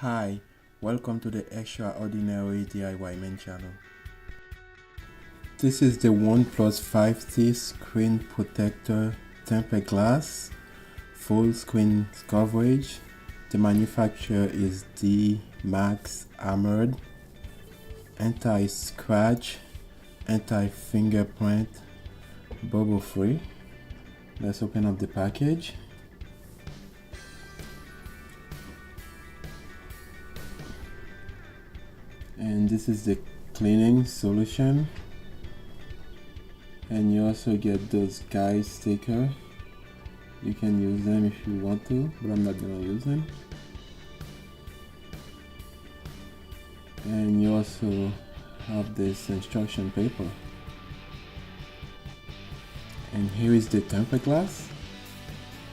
Hi, welcome to the Extraordinary DIY Man channel. This is the OnePlus 5T screen protector tempered glass, full screen coverage. The manufacturer is D Max Armored, anti-scratch, anti-fingerprint, bubble free. Let's open up the package. And this is the cleaning solution, and you also get those guide sticker. You can use them if you want to, but I'm not gonna use them. And you also have this instruction paper. And here is the tempered glass.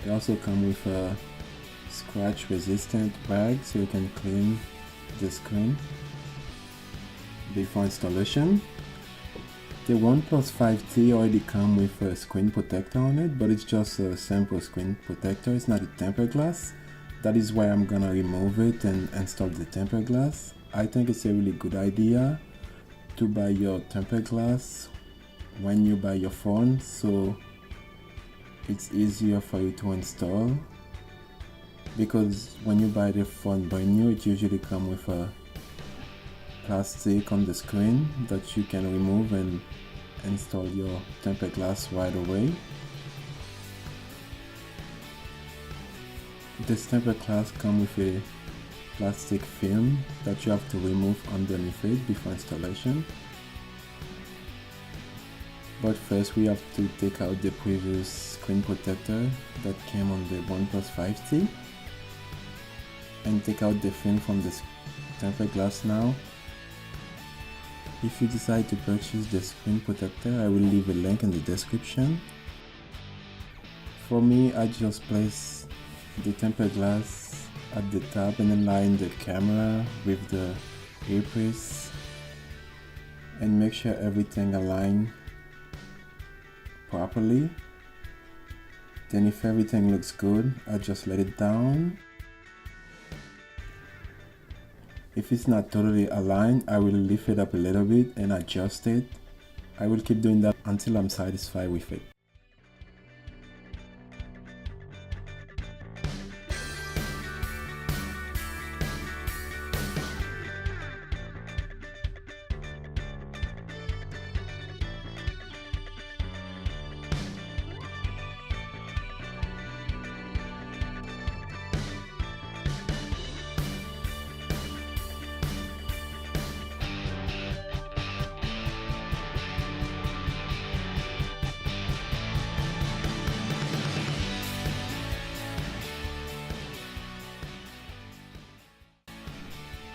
It also comes with a scratch resistant bag so you can clean the screen before installation. The OnePlus 5T already comes with a screen protector on it, but it's just a simple screen protector. It's not a tempered glass. That is why I'm gonna remove it and install the tempered glass. I think it's a really good idea to buy your tempered glass when you buy your phone, so it's easier for you to install, because when you buy the phone brand new, it usually comes with a plastic on the screen that you can remove and install your tempered glass right away. This tempered glass comes with a plastic film that you have to remove underneath it before installation. But first we have to take out the previous screen protector that came on the OnePlus 5T and take out the film from the tempered glass now. If you decide to purchase the screen protector, I will leave a link in the description. For me, I just place the tempered glass at the top and align the camera with the earpiece and make sure everything aligns properly. Then if everything looks good, I just let it down. If it's not totally aligned, I will lift it up a little bit and adjust it. I will keep doing that until I'm satisfied with it.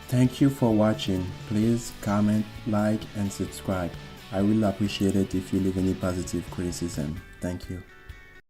Thank you for watching. Please comment, like, and subscribe. I will appreciate it if you leave any positive criticism. Thank you.